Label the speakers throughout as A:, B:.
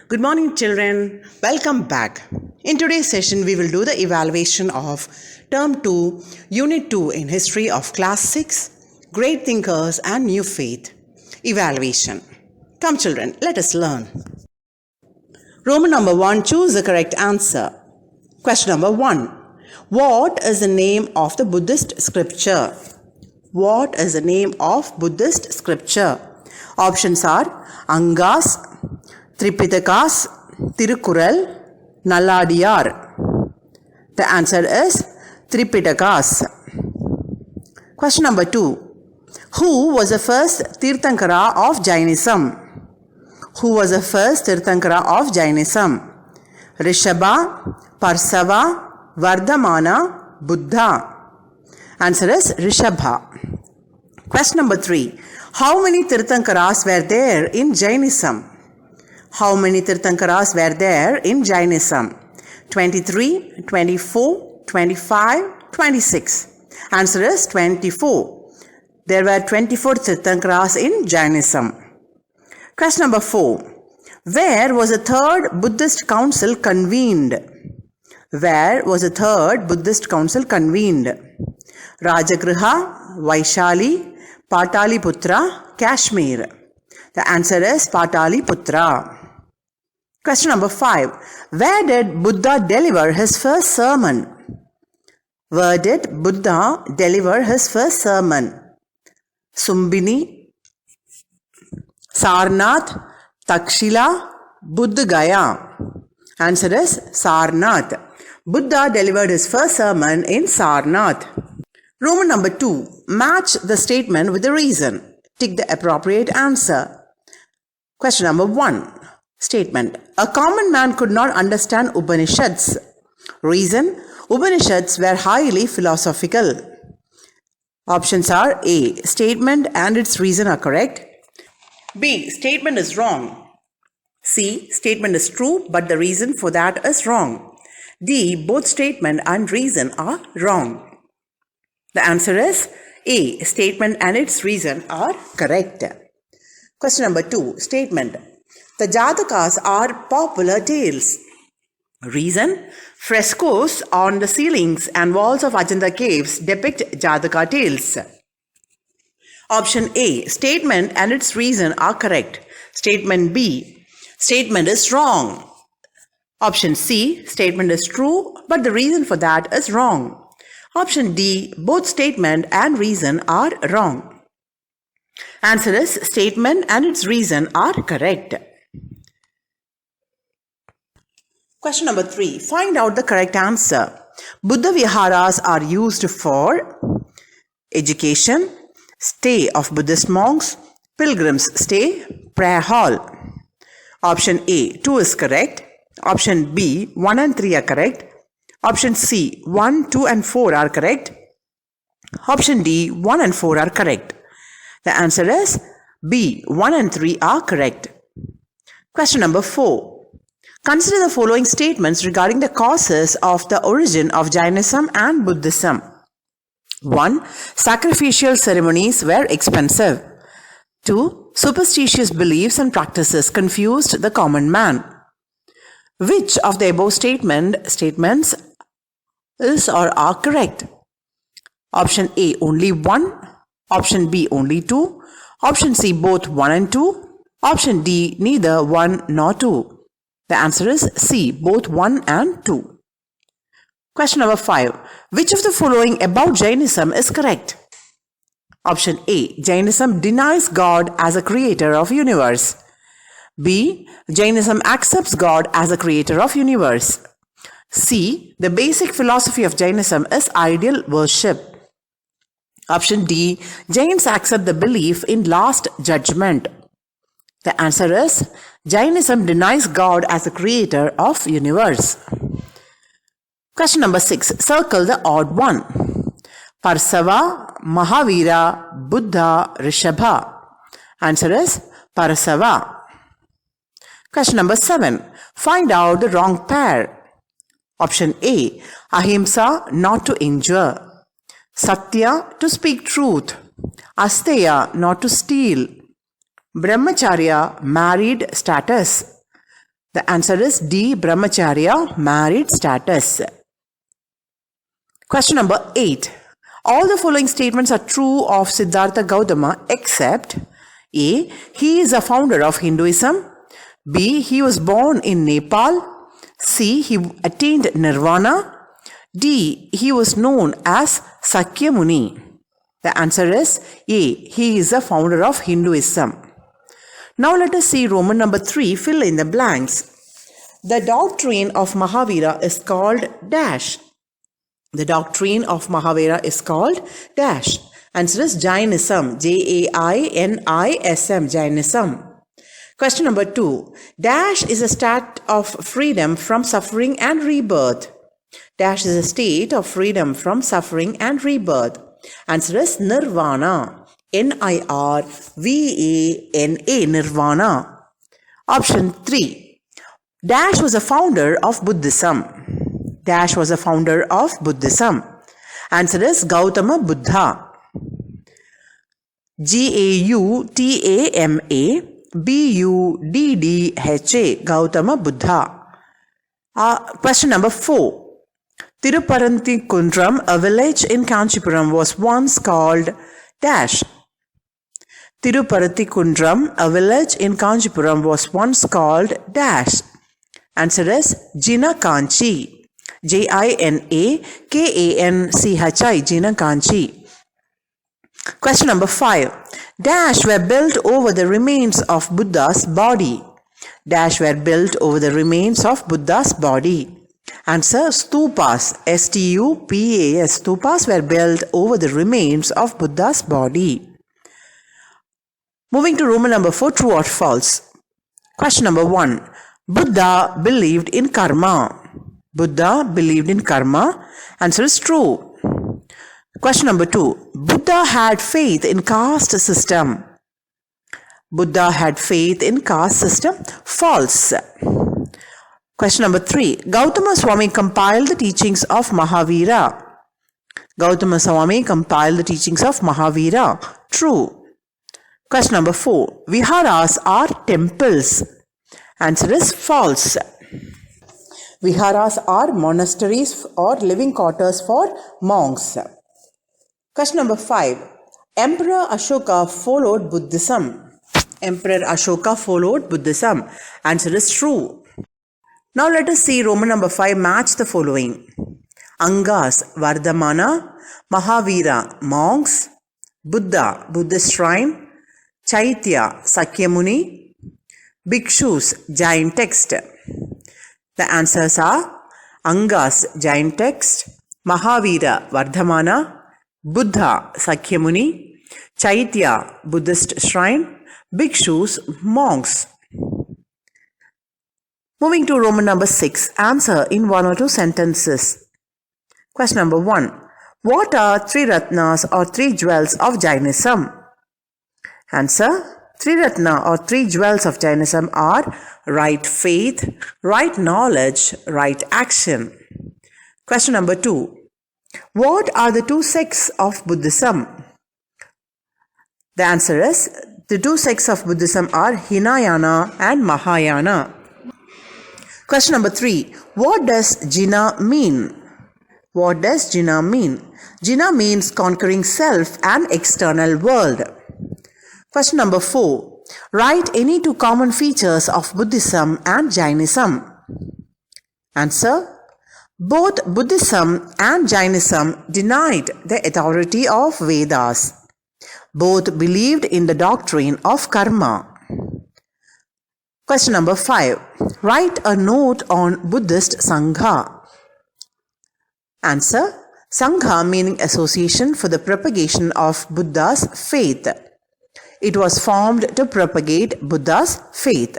A: Good morning, children. Welcome back. In today's session, we will do the evaluation of Term 2, Unit 2 in History of Class 6, Great Thinkers and New Faith. Evaluation. Come, children, let us learn. Roman number 1, choose the correct answer. Question number 1. What is the name of the Buddhist scripture? What is the name of Buddhist scripture? Options are Angas, Tripitakas, Tirukural, Nalladiyar. The answer is Tripitakas. Question number 2. Who was the first Tirthankara of Jainism? Who was the first Tirthankara of Jainism? Rishabha, Parsava, Vardhamana, Buddha. Answer is Rishabha. Question number 3. How many Tirthankaras were there in Jainism? How many Tirthankaras were there in Jainism? 23, 24, 25, 26. Answer is 24. There were 24 Tirthankaras in Jainism. Question number 4. Where was the third Buddhist council convened? Where was the third Buddhist council convened? Rajagriha, Vaishali, Pataliputra, Kashmir. The answer is Pataliputra. Question number 5. Where did Buddha deliver his first sermon? Where did Buddha deliver his first sermon? Sumbini, Sarnath, Takshila, Buddha Gaya. Answer is Sarnath. Buddha delivered his first sermon in Sarnath. Roman number 2. Match the statement with the reason. Tick the appropriate answer. Question number 1. Statement. A common man could not understand Upanishads. Reason. Upanishads were highly philosophical. Options are A. Statement and its reason are correct. B. Statement is wrong. C. Statement is true but the reason for that is wrong. D. Both statement and reason are wrong. The answer is A. Statement and its reason are correct. Question number 2. Statement. The Jatakas are popular tales. Reason. Frescoes on the ceilings and walls of Ajanta caves depict Jataka tales. Option A. Statement and its reason are correct. Statement B. Statement is wrong. Option C. Statement is true but the reason for that is wrong. Option D. Both statement and reason are wrong. Answer is statement and its reason are correct. Question number 3. Find out the correct answer. Buddha Viharas are used for education, stay of Buddhist monks, pilgrims stay, prayer hall. Option A. 2 is correct. Option B. 1 and 3 are correct. Option C. 1, 2 and 4 are correct. Option D. 1 and 4 are correct. The answer is B. 1 and 3 are correct. Question number 4. Consider the following statements regarding the causes of the origin of Jainism and Buddhism. 1. Sacrificial ceremonies were expensive. 2. Superstitious beliefs and practices confused the common man. Which of the above statements is or are correct? Option A. Only 1. Option B. Only 2. Option C. Both 1 and 2. Option D. Neither 1 nor 2. The answer is C. Both 1 and 2. Question number 5. Which of the following about Jainism is correct? Option A. Jainism denies God as a creator of universe. B. Jainism accepts God as a creator of universe. C. The basic philosophy of Jainism is ideal worship. Option D. Jains accept the belief in last judgment. The answer is Jainism denies God as the creator of universe. Question number 6. Circle the odd one. Parsava, Mahavira, Buddha, Rishabha. Answer is Parsava. Question number 7. Find out the wrong pair. Option A. Ahimsa, not to injure. Satya, to speak truth. Asteya, not to steal. Brahmacharya, married status. The answer is D. Brahmacharya, married status. Question number 8. All the following statements are true of Siddhartha Gautama except A. He is a founder of Hinduism. B. He was born in Nepal. C. He attained nirvana. D. He was known as Sakya Muni. The answer is A. He is the founder of Hinduism. Now let us see Roman number 3, fill in the blanks. The doctrine of Mahavira is called dash. The doctrine of Mahavira is called dash. Answer is Jainism. Jainism. Jainism. Question number 2. Dash is a state of freedom from suffering and rebirth. Dash is a state of freedom from suffering and rebirth. Answer is Nirvana. Nirvana. Nirvana. Option 3. Dash was a founder of Buddhism. Dash was a founder of Buddhism. Answer is Gautama Buddha. Gautama Buddha. Gautama Buddha. Question number 4. Tiruparathikundram, a village in Kanchipuram, was once called dash. Tiruparathikundram, a village in Kanchipuram, was once called dash. Answer is Jinakanchi. Jinakanchi. Jinakanchi. Question number 5. Dash were built over the remains of Buddha's body. Dash were built over the remains of Buddha's body. Answer stupas. Stupas. Stupas were built over the remains of Buddha's body. Moving to Roman number 4, true or false. Question number 1. Buddha believed in karma. Buddha believed in karma. Answer is true. Question number 2. Buddha had faith in caste system. Buddha had faith in caste system. False. Question number 3. Gautama Swami compiled the teachings of Mahavira. Gautama Swami compiled the teachings of Mahavira. True. Question number 4. Viharas are temples. Answer is false. Viharas are monasteries or living quarters for monks. Question number 5. Emperor Ashoka followed Buddhism. Emperor Ashoka followed Buddhism. Answer is true. Now let us see Roman number 5. Match the following. Angas, Vardhamana. Mahavira, monks. Buddha, Buddhist shrine. Chaitya, Sakyamuni. Bhikshus, Jain text. The answers are Angas, Jain text. Mahavira, Vardhamana. Buddha, Sakyamuni. Chaitya, Buddhist shrine. Bhikshus, monks. Moving to Roman number 6. Answer in 1 or 2 sentences. Question number 1. What are 3 Ratnas or 3 jewels of Jainism? Answer. 3 Ratna or 3 jewels of Jainism are right faith, right knowledge, right action. Question number 2. What are the 2 sects of Buddhism? The answer is the 2 sects of Buddhism are Hinayana and Mahayana. Question number 3. What does Jina mean? What does Jina mean? Jina means conquering self and external world. Question number 4. Write any 2 common features of Buddhism and Jainism. Answer. Both Buddhism and Jainism denied the authority of Vedas. Both believed in the doctrine of karma. Question number 5. Write a note on Buddhist Sangha. Answer. Sangha meaning association for the propagation of Buddha's faith. It was formed to propagate Buddha's faith.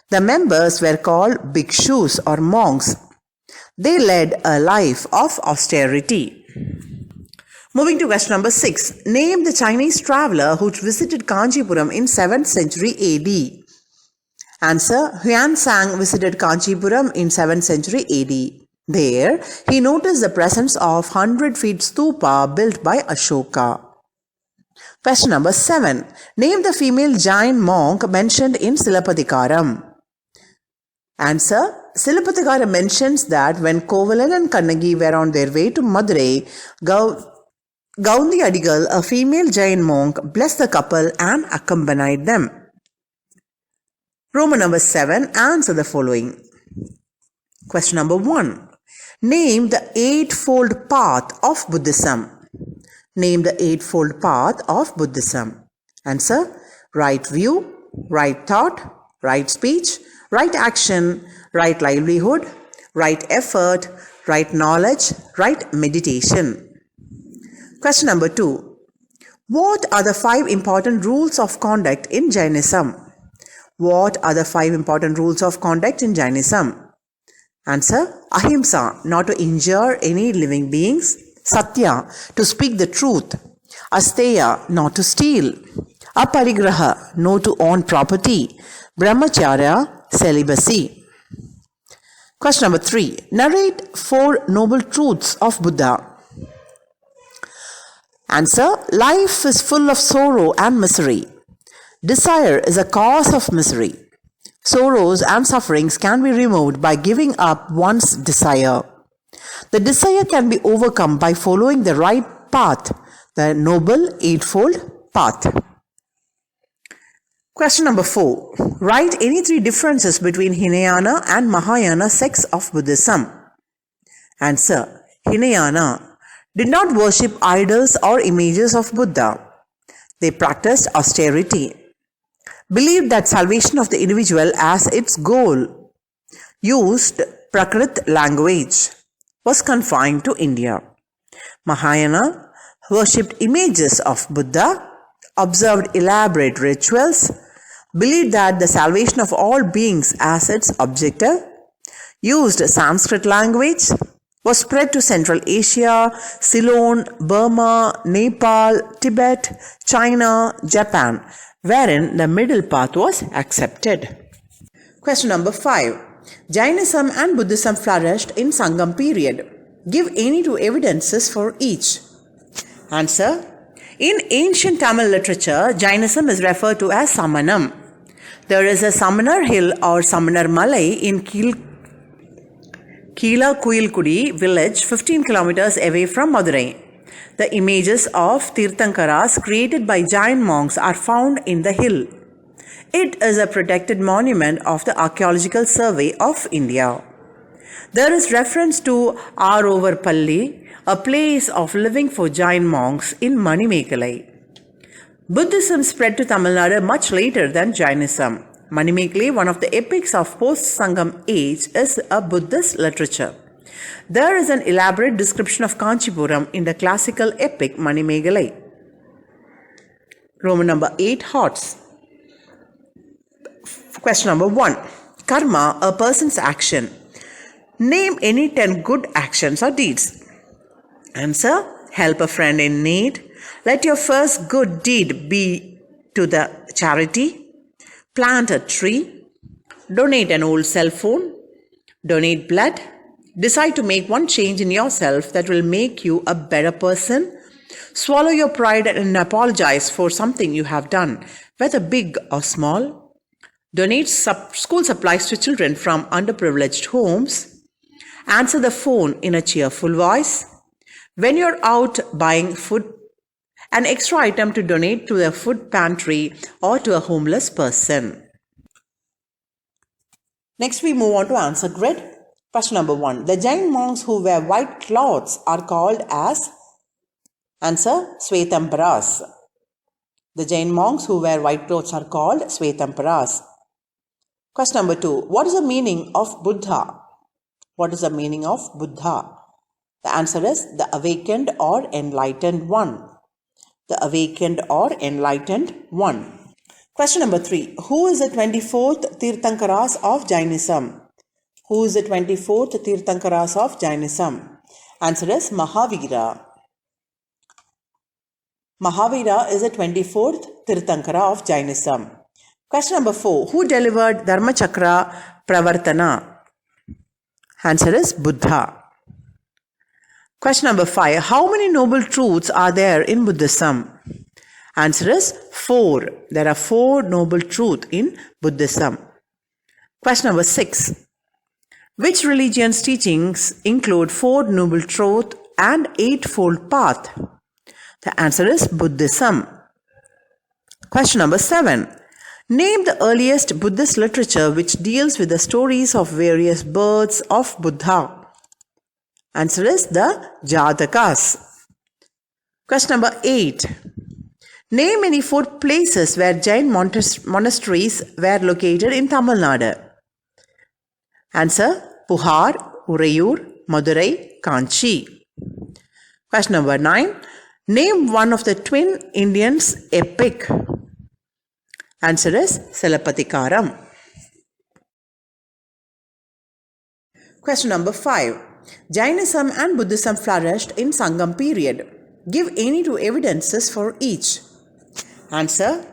A: The members were called bhikshus or monks. They led a life of austerity. Moving to question number 6. Name the Chinese traveler who visited Kanchipuram in 7th century AD. Answer. Huansang visited Kanchipuram in 7th century AD. There, he noticed the presence of 100-feet stupa built by Ashoka. Question number 7. Name the female Jain monk mentioned in Silappatikaram. Answer. Silapathikara mentions that when Kovalan and Kannagi were on their way to Madurai, Gaundi Adigal, a female Jain monk, blessed the couple and accompanied them. Roman number 7. Answer the following. Question number 1. Name the Eightfold Path of Buddhism. Name the Eightfold Path of Buddhism. Answer. Right view, right thought, right speech, right action, right livelihood, right effort, right knowledge, right meditation. Question number 2. What are the 5 important rules of conduct in Jainism? What are the 5 important rules of conduct in Jainism? Answer. Ahimsa, not to injure any living beings. Satya, to speak the truth. Asteya, not to steal. Aparigraha, no to own property. Brahmacharya, celibacy. Question number 3. Narrate 4 noble truths of Buddha. Answer. Life is full of sorrow and misery. Desire is a cause of misery. Sorrows and sufferings can be removed by giving up one's desire. The desire can be overcome by following the right path, the Noble Eightfold Path. Question number 4. Write any 3 differences between Hinayana and Mahayana sects of Buddhism. Answer. Hinayana did not worship idols or images of Buddha. They practiced austerity, believed that salvation of the individual as its goal, used Prakrit language, was confined to India. Mahayana worshipped images of Buddha, observed elaborate rituals, believed that the salvation of all beings as its objective, used Sanskrit language, was spread to Central Asia, Ceylon, Burma, Nepal, Tibet, China, Japan, wherein the middle path was accepted. Question number 5. Jainism and Buddhism flourished in Sangam period. Give any 2 evidences for each. Answer. In ancient Tamil literature, Jainism is referred to as Samanam. There is a Samanar hill or Samanar Malai in Keela Kuilkudi village 15 kilometers away from Madurai. The images of Tirthankaras created by Jain monks are found in the hill. It is a protected monument of the Archaeological Survey of India. There is reference to Arovarpalli, a place of living for Jain monks in Manimekalai. Buddhism spread to Tamil Nadu much later than Jainism. Manimekalai, one of the epics of post-Sangam age, is a Buddhist literature. There is an elaborate description of Kanchipuram in the classical epic Manimekalai. Roman number 8. Hordes. Question number 1. Karma, a person's action. Name any 10 good actions or deeds. Answer. Help a friend in need. Let your first good deed be to the charity. Plant a tree. Donate an old cell phone. Donate blood. Decide to make one change in yourself that will make you a better person. Swallow your pride and apologize for something you have done, whether big or small. Donate school supplies to children from underprivileged homes. Answer the phone in a cheerful voice. When you're out buying food, an extra item to donate to a food pantry or to a homeless person. Next we move on to answer grid. Question number 1. The Jain monks who wear white cloths are called as. Answer. Swetamparas. The Jain monks who wear white clothes are called Swetamparas. Question number 2. What is the meaning of Buddha? What is the meaning of Buddha? The answer is the awakened or enlightened one. The awakened or enlightened one. Question number 3. Who is the 24th Tirthankaras of Jainism? Who is the 24th Tirthankaras of Jainism? Answer is Mahavira. Mahavira is the 24th Tirthankara of Jainism. Question number 4. Who delivered Dharmachakra Pravartana? Answer is Buddha. Question number 5. How many noble truths are there in Buddhism? Answer is 4. There are 4 noble truths in Buddhism. Question number 6. Which religion's teachings include Four Noble Truths and Eightfold Path? The answer is Buddhism. Question number 7. Name the earliest Buddhist literature which deals with the stories of various births of Buddha. Answer is the Jatakas. Question number 8. Name any 4 places where Jain monasteries were located in Tamil Nadu. Answer: Puhar, Urayur, Madurai, Kanchi. Question number 9. Name one of the twin Indians' epic. Answer is Silappatikaram. Question number 5. Jainism and Buddhism flourished in Sangam period. Give any 2 evidences for each. Answer: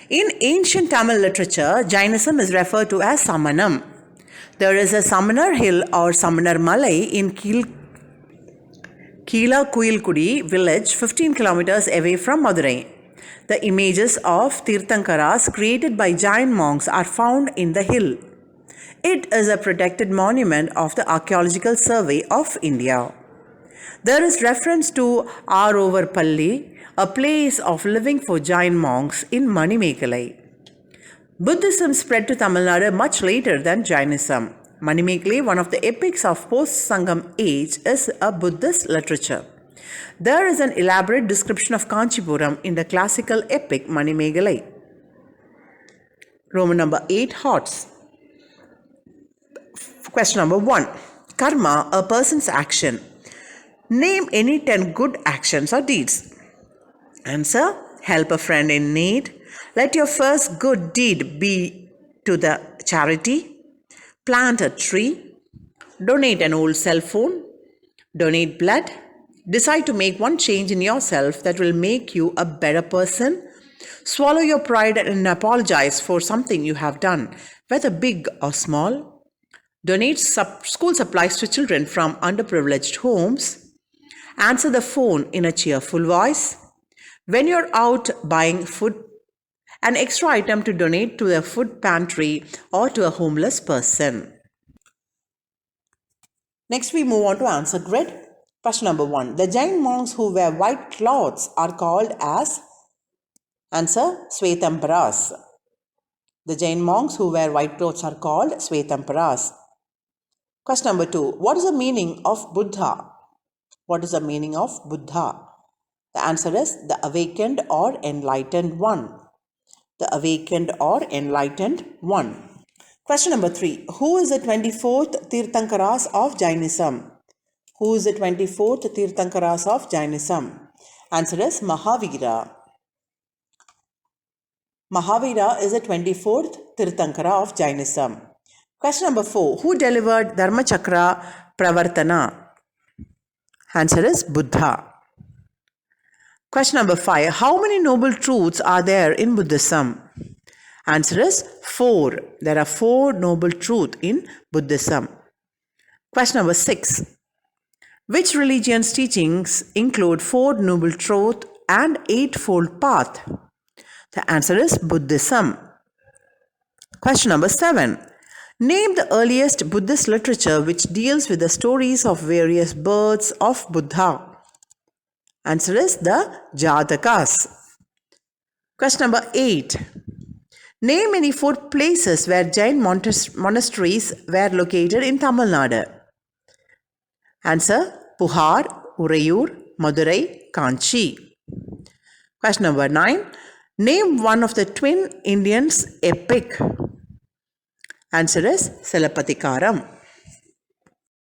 A: in ancient Tamil literature, Jainism is referred to as Samanam. There is a Samanar hill or Samanar Malai in Keela Kuilkudi village 15 kilometers away from Madurai. The images of Tirthankaras created by Jain monks are found in the hill. It is a protected monument of the Archaeological Survey of India. There is reference to Arovarpalli, a place of living for Jain monks in Manimekalai. Buddhism spread to Tamil Nadu much later than Jainism. Manimekalai, one of the epics of post-Sangam age, is a Buddhist literature. There is an elaborate description of Kanchipuram in the classical epic Manimekalai. Roman number 8, Horts. Question number 1. Karma, a person's action. Name any 10 good actions or deeds. Answer: help a friend in need. Let your first good deed be to the charity. Plant a tree. Donate an old cell phone. Donate blood. Decide to make one change in yourself that will make you a better person. Swallow your pride and apologize for something you have done, whether big or small. Donate school supplies to children from underprivileged homes. Answer the phone in a cheerful voice. When you're out buying food, an extra item to donate to a food pantry or to a homeless person. Next we move on to answer grid. Question number 1. The Jain monks who wear white clothes are called as. Answer: Swetamparas. The Jain monks who wear white clothes are called Swetamparas. Question number 2. What is the meaning of Buddha? What is the meaning of Buddha? The answer is the awakened or enlightened one. The awakened or enlightened one. Question number 3. Who is the 24th Tirthankaras of Jainism? Who is the 24th Tirthankaras of Jainism? Answer is Mahavira. Mahavira is the 24th Tirthankara of Jainism. Question number 4. Who delivered Dharmachakra Pravartana? Answer is Buddha. Question number 5. How many noble truths are there in Buddhism? Answer is 4. There are 4 noble truths in Buddhism. Question number 6. Which religion's teachings include 4 noble truths and Eightfold Path? The answer is Buddhism. Question number 7. Name the earliest Buddhist literature which deals with the stories of various births of Buddha. Answer is the Jatakas. Question number 8. Name any 4 places where Jain monasteries were located in Tamil Nadu. Answer: Puhar, Urayur, Madurai, Kanchi. Question number 9. Name one of the twin Indians' epic. Answer is Silappatikaram.